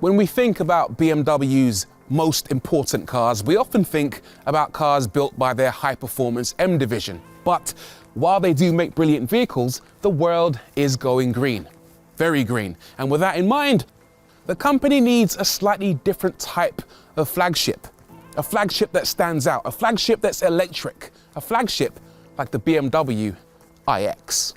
When we think about BMW's most important cars, we often think about cars built by their high-performance M division. But while they do make brilliant vehicles, the world is going green, very green. And with that in mind, the company needs a slightly different type of flagship. A flagship that stands out, a flagship that's electric, a flagship like the BMW iX.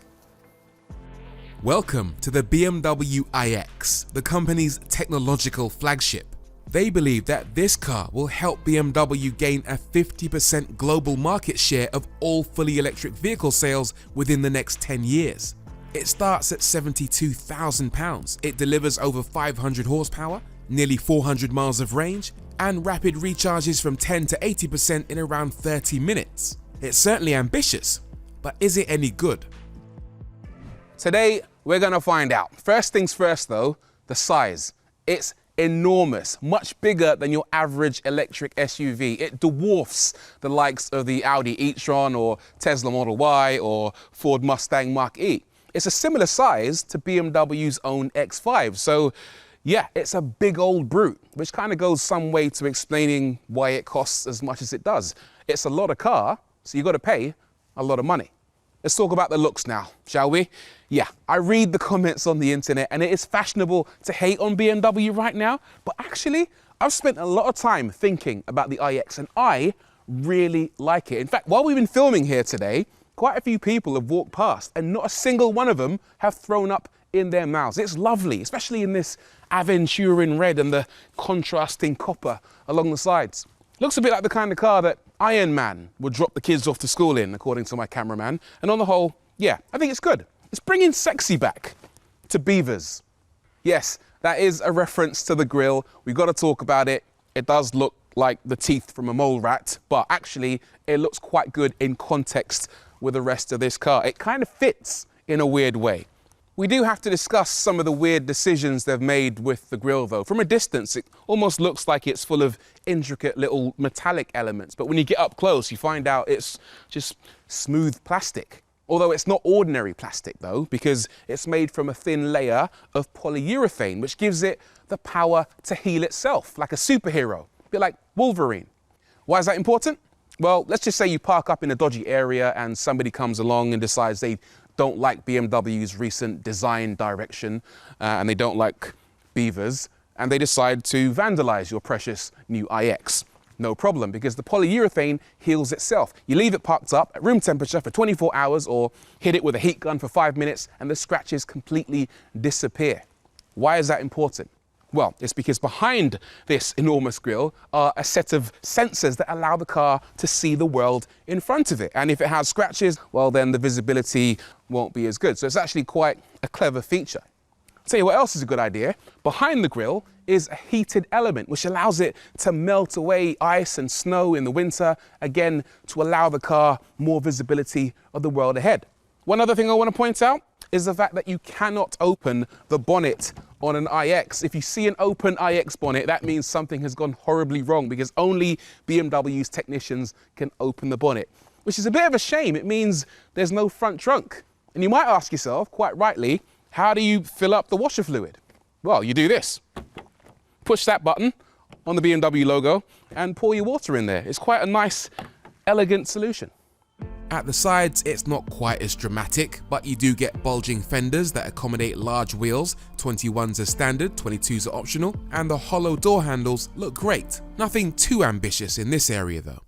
Welcome to the BMW iX, the company's technological flagship. They believe that this car will help BMW gain a 50% global market share of all fully electric vehicle sales within the next 10 years. It starts at £72,000. It delivers over 500 horsepower, nearly 400 miles of range, and rapid recharges from 10 to 80% in around 30 minutes. It's certainly ambitious, but is it any good? Today, we're gonna find out. First things first though, the size. It's enormous, much bigger than your average electric SUV. It dwarfs the likes of the Audi e-tron or Tesla Model Y or Ford Mustang Mach-E. It's a similar size to BMW's own X5. So yeah, it's a big old brute, which kind of goes some way to explaining why it costs as much as it does. It's a lot of car, so you got to pay a lot of money. Let's talk about the looks now, shall we? Yeah, I read the comments on the internet and it is fashionable to hate on BMW right now, but actually, I've spent a lot of time thinking about the iX and I really like it. In fact, while we've been filming here today, quite a few people have walked past and not a single one of them have thrown up in their mouths. It's lovely, especially in this Aventurin red and the contrasting copper along the sides. Looks a bit like the kind of car that Iron Man would drop the kids off to school in, according to my cameraman. And on the whole, yeah, I think it's good. It's bringing sexy back to beavers. Yes, that is a reference to the grille. We've got to talk about it. It does look like the teeth from a mole rat, but actually it looks quite good in context with the rest of this car. It kind of fits in a weird way. We do have to discuss some of the weird decisions they've made with the grille though. From a distance, it almost looks like it's full of intricate little metallic elements, but when you get up close, you find out it's just smooth plastic. Although it's not ordinary plastic though, because it's made from a thin layer of polyurethane, which gives it the power to heal itself, like a superhero, a bit like Wolverine. Why is that important? Well, let's just say you park up in a dodgy area and somebody comes along and decides they don't like BMW's recent design direction and they don't like beavers and they decide to vandalize your precious new iX. No problem, because the polyurethane heals itself. You leave it parked up at room temperature for 24 hours or hit it with a heat gun for 5 minutes and the scratches completely disappear. Why is that important? Well, it's because behind this enormous grille are a set of sensors that allow the car to see the world in front of it. And if it has scratches, well, then the visibility won't be as good. So it's actually quite a clever feature. I'll tell you what else is a good idea. Behind the grille is a heated element, which allows it to melt away ice and snow in the winter, again, to allow the car more visibility of the world ahead. One other thing I want to point out is the fact that you cannot open the bonnet on an iX. If you see an open iX bonnet, that means something has gone horribly wrong because only BMW's technicians can open the bonnet, which is a bit of a shame. It means there's no front trunk. And you might ask yourself, quite rightly, how do you fill up the washer fluid? Well, you do this. Push that button on the BMW logo and pour your water in there. It's quite a nice, elegant solution. At the sides, it's not quite as dramatic, but you do get bulging fenders that accommodate large wheels. 21s are standard, 22s are optional, and the hollow door handles look great. Nothing too ambitious in this area though.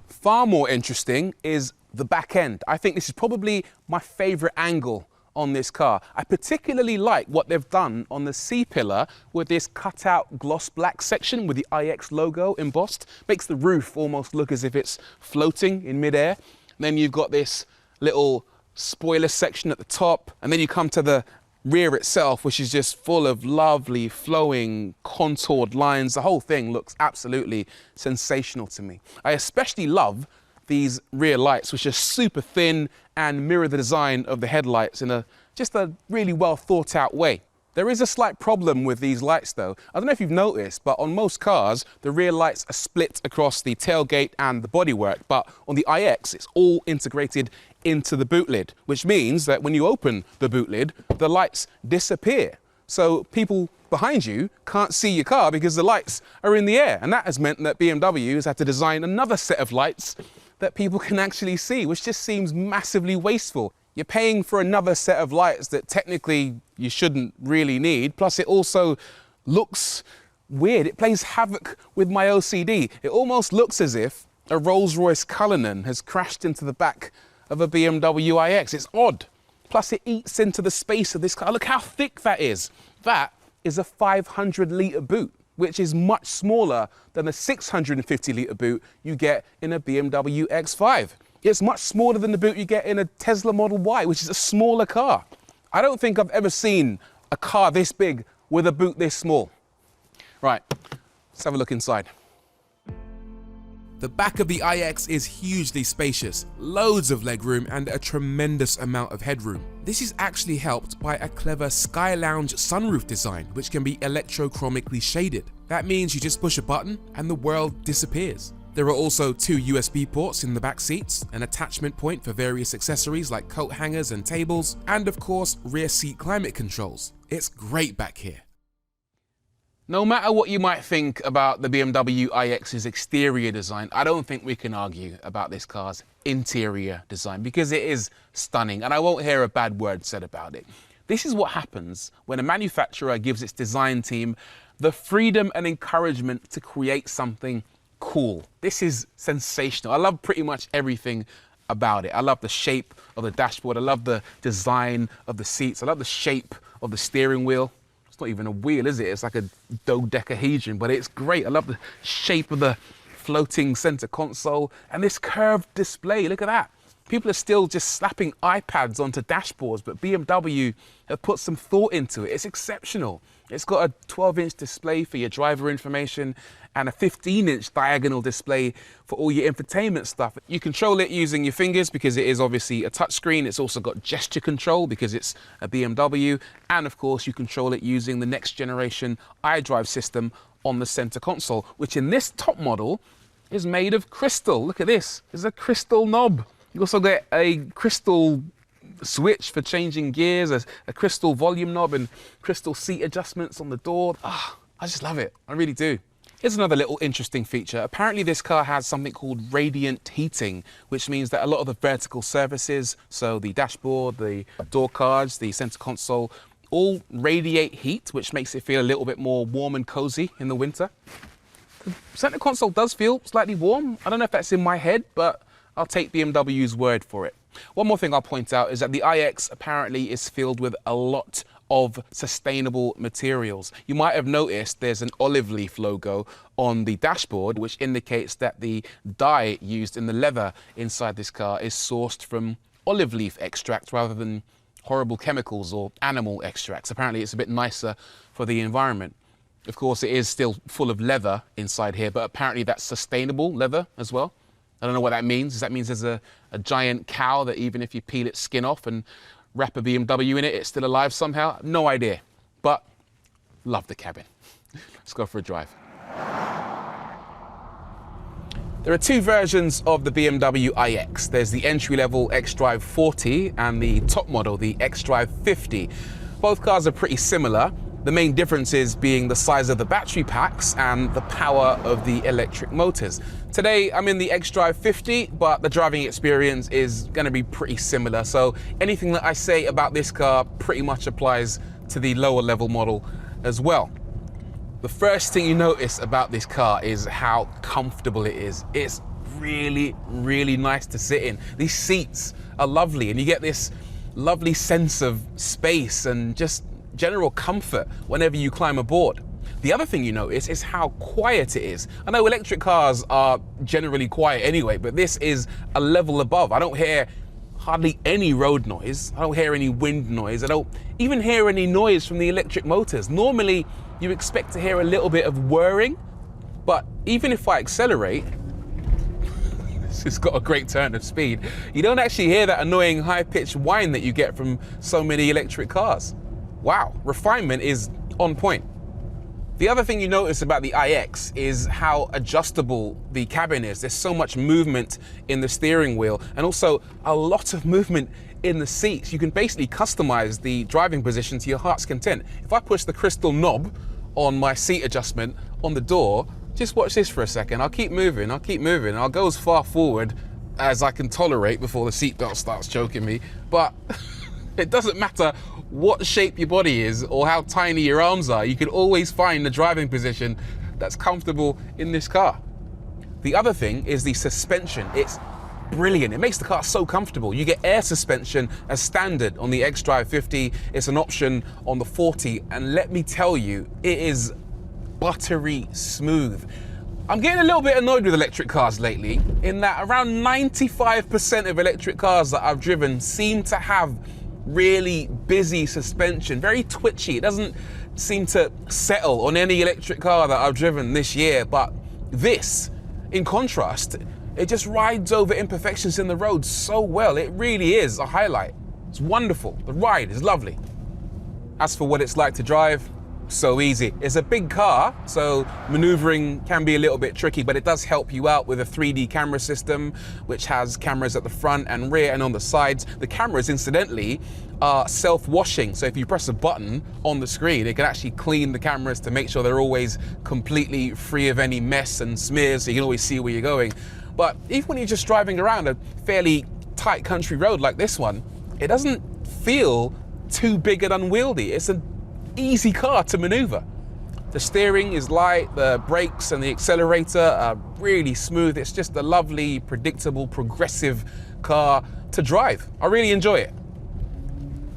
Far more interesting is the back end. I think this is probably my favorite angle on this car. I particularly like what they've done on the C-pillar with this cutout gloss black section with the iX logo embossed. Makes the roof almost look as if it's floating in midair. Then you've got this little spoiler section at the top, and then you come to the rear itself, which is just full of lovely, flowing, contoured lines. The whole thing looks absolutely sensational to me. I especially love these rear lights, which are super thin and mirror the design of the headlights in just a really well thought out way. There is a slight problem with these lights though. I don't know if you've noticed, but on most cars, the rear lights are split across the tailgate and the bodywork. But on the iX, it's all integrated into the boot lid, which means that when you open the boot lid, the lights disappear. So people behind you can't see your car because the lights are in the air. And that has meant that BMW has had to design another set of lights that people can actually see, which just seems massively wasteful. You're paying for another set of lights that technically you shouldn't really need. Plus it also looks weird. It plays havoc with my OCD. It almost looks as if a Rolls-Royce Cullinan has crashed into the back of a BMW iX. It's odd. Plus it eats into the space of this car. Look how thick that is. That is a 500-litre boot, which is much smaller than the 650-litre boot you get in a BMW X5. It's much smaller than the boot you get in a Tesla Model Y, which is a smaller car. I don't think I've ever seen a car this big with a boot this small. Right, let's have a look inside. The back of the iX is hugely spacious, loads of legroom and a tremendous amount of headroom. This is actually helped by a clever Sky Lounge sunroof design which can be electrochromically shaded. That means you just push a button and the world disappears. There are also 2 USB ports in the back seats, an attachment point for various accessories like coat hangers and tables, and of course rear seat climate controls. It's great back here. No matter what you might think about the BMW iX's exterior design, I don't think we can argue about this car's interior design because it is stunning and I won't hear a bad word said about it. This is what happens when a manufacturer gives its design team the freedom and encouragement to create something cool. This is sensational. I love pretty much everything about it. I love the shape of the dashboard. I love the design of the seats. I love the shape of the steering wheel. It's not even a wheel, is it? It's like a dodecahedron, but it's great. I love the shape of the floating center console and this curved display. Look at that. People are still just slapping iPads onto dashboards, but BMW have put some thought into it. It's exceptional. It's got a 12-inch display for your driver information and a 15-inch diagonal display for all your infotainment stuff. You control it using your fingers because it is obviously a touchscreen. It's also got gesture control because it's a BMW. And of course, you control it using the next generation iDrive system on the center console, which in this top model is made of crystal. Look at this. There's a crystal knob. You also get a crystal switch for changing gears, a crystal volume knob and crystal seat adjustments on the door. I just love it. I really do. Here's another little interesting feature. Apparently this car has something called radiant heating, which means that a lot of the vertical surfaces, so the dashboard, the door cards, the center console, all radiate heat, which makes it feel a little bit more warm and cozy in the winter. The center console does feel slightly warm. I don't know if that's in my head, but I'll take BMW's word for it. One more thing I'll point out is that the iX apparently is filled with a lot of sustainable materials. You might have noticed there's an olive leaf logo on the dashboard, which indicates that the dye used in the leather inside this car is sourced from olive leaf extract rather than horrible chemicals or animal extracts. Apparently it's a bit nicer for the environment. Of course, it is still full of leather inside here, but apparently that's sustainable leather as well. I don't know what that means. Does that mean there's a giant cow that even if you peel its skin off and wrap a BMW in it, it's still alive somehow? No idea, but love the cabin. Let's go for a drive. There are 2 versions of the BMW iX. There's the entry-level xDrive 40 and the top model, the xDrive 50. Both cars are pretty similar. The main differences being the size of the battery packs and the power of the electric motors. Today, I'm in the xDrive 50, but the driving experience is gonna be pretty similar. So anything that I say about this car pretty much applies to the lower level model as well. The first thing you notice about this car is how comfortable it is. It's really, really nice to sit in. These seats are lovely and you get this lovely sense of space and just general comfort whenever you climb aboard. The other thing you notice is how quiet it is. I know electric cars are generally quiet anyway, but this is a level above. I don't hear hardly any road noise. I don't hear any wind noise. I don't even hear any noise from the electric motors. Normally, you expect to hear a little bit of whirring, but even if I accelerate, this has got a great turn of speed, you don't actually hear that annoying high-pitched whine that you get from so many electric cars. Wow, refinement is on point. The other thing you notice about the iX is how adjustable the cabin is. There's so much movement in the steering wheel and also a lot of movement in the seats. You can basically customize the driving position to your heart's content. If I push the crystal knob on my seat adjustment on the door, just watch this for a second. I'll keep moving, I'll go as far forward as I can tolerate before the seatbelt starts choking me. But it doesn't matter what shape your body is or how tiny your arms are, you can always find the driving position that's comfortable in this car. The other thing is the suspension. It's brilliant. It makes the car so comfortable. You get air suspension as standard on the xDrive 50. It's an option on the 40. And let me tell you, it is buttery smooth. I'm getting a little bit annoyed with electric cars lately in that around 95% of electric cars that I've driven seem to have really busy suspension, very twitchy. It doesn't seem to settle on any electric car that I've driven this year. But this, in contrast, it just rides over imperfections in the road so well. It really is a highlight. It's wonderful. The ride is lovely. As for what it's like to drive, so easy. It's a big car, so maneuvering can be a little bit tricky, but it does help you out with a 3D camera system, which has cameras at the front and rear and on the sides. The cameras, incidentally, are self-washing, so if you press a button on the screen, it can actually clean the cameras to make sure they're always completely free of any mess and smears, so you can always see where you're going. But even when you're just driving around a fairly tight country road like this one, it doesn't feel too big and unwieldy. It's an easy car to maneuver. The steering is light, the brakes and the accelerator are really smooth. It's just a lovely, predictable, progressive car to drive. I really enjoy it.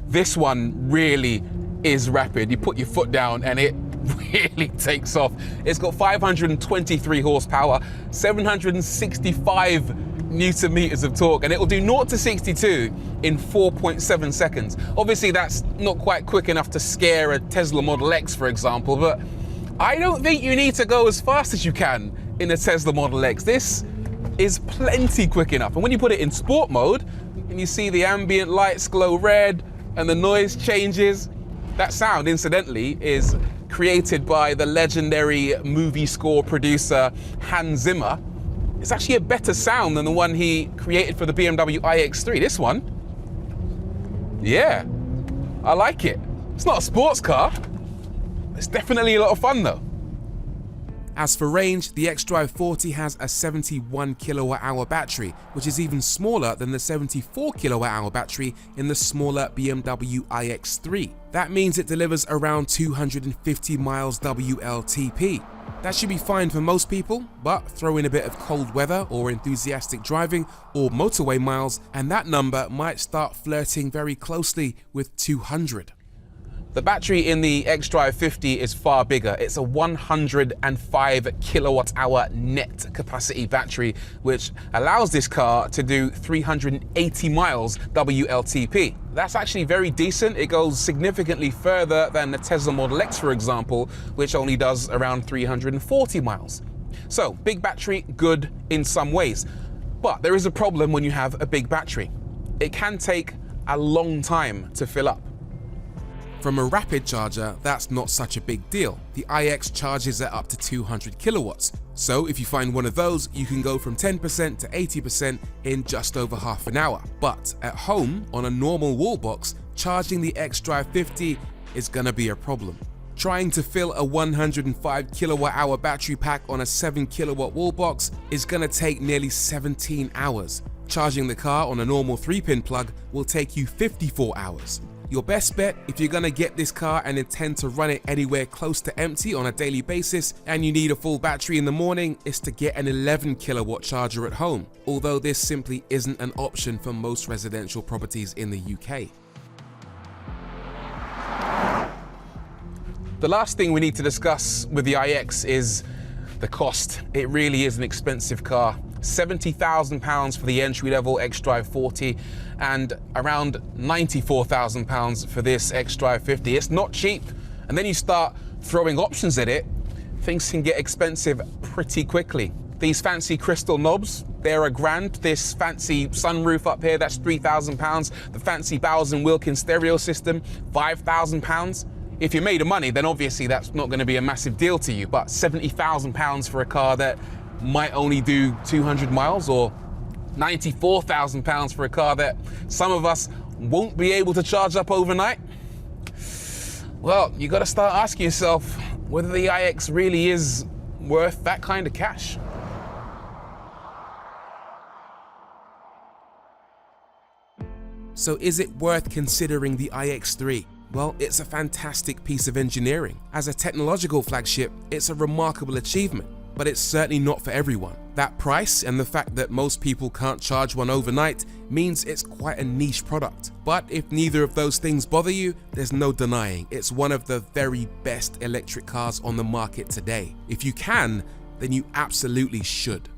This one really is rapid. You put your foot down and it really takes off. It's got 523 horsepower, 765 Newton meters of torque, and it will do 0 to 62 in 4.7 seconds. Obviously, that's not quite quick enough to scare a Tesla Model X, for example, but I don't think you need to go as fast as you can in a Tesla Model X. This is plenty quick enough. And when you put it in sport mode, and you see the ambient lights glow red and the noise changes, that sound, incidentally, is created by the legendary movie score producer Hans Zimmer. It's actually a better sound than the one he created for the BMW iX3. This one, yeah, I like it. It's not a sports car. It's definitely a lot of fun though. As for range, the xDrive 40 has a 71 kWh battery, which is even smaller than the 74 kWh battery in the smaller BMW iX3. That means it delivers around 250 miles WLTP. That should be fine for most people, but throw in a bit of cold weather or enthusiastic driving or motorway miles, and that number might start flirting very closely with 200. The battery in the xDrive 50 is far bigger. It's a 105 kilowatt hour net capacity battery, which allows this car to do 380 miles WLTP. That's actually very decent. It goes significantly further than the Tesla Model X, for example, which only does around 340 miles. So, big battery, good in some ways. But there is a problem when you have a big battery. It can take a long time to fill up. From a rapid charger, that's not such a big deal. The iX charges at up to 200 kilowatts. So if you find one of those, you can go from 10% to 80% in just over half an hour. But at home, on a normal wall box, charging the xDrive 50 is gonna be a problem. Trying to fill a 105 kilowatt hour battery pack on a 7 kilowatt wall box is gonna take nearly 17 hours. Charging the car on a normal 3-pin plug will take you 54 hours. Your best bet, if you're gonna get this car and intend to run it anywhere close to empty on a daily basis and you need a full battery in the morning, is to get an 11 kilowatt charger at home, although this simply isn't an option for most residential properties in the UK. The last thing we need to discuss with the iX is the cost. It really is an expensive car. £70,000 for the entry-level xDrive 40 and around £94,000 for this xDrive 50. It's not cheap. And then you start throwing options at it, things can get expensive pretty quickly. These fancy crystal knobs, they're £1,000. This fancy sunroof up here, that's £3,000. The fancy Bowers & Wilkins stereo system, £5,000. If you're made of money, then obviously that's not going to be a massive deal to you, but £70,000 for a car that might only do 200 miles, or £94,000 for a car that some of us won't be able to charge up overnight? Well, you gotta start asking yourself whether the iX really is worth that kind of cash. So is it worth considering the iX3? Well, it's a fantastic piece of engineering. As a technological flagship, it's a remarkable achievement, but it's certainly not for everyone. That price and the fact that most people can't charge one overnight means it's quite a niche product. But if neither of those things bother you, there's no denying it's one of the very best electric cars on the market today. If you can, then you absolutely should.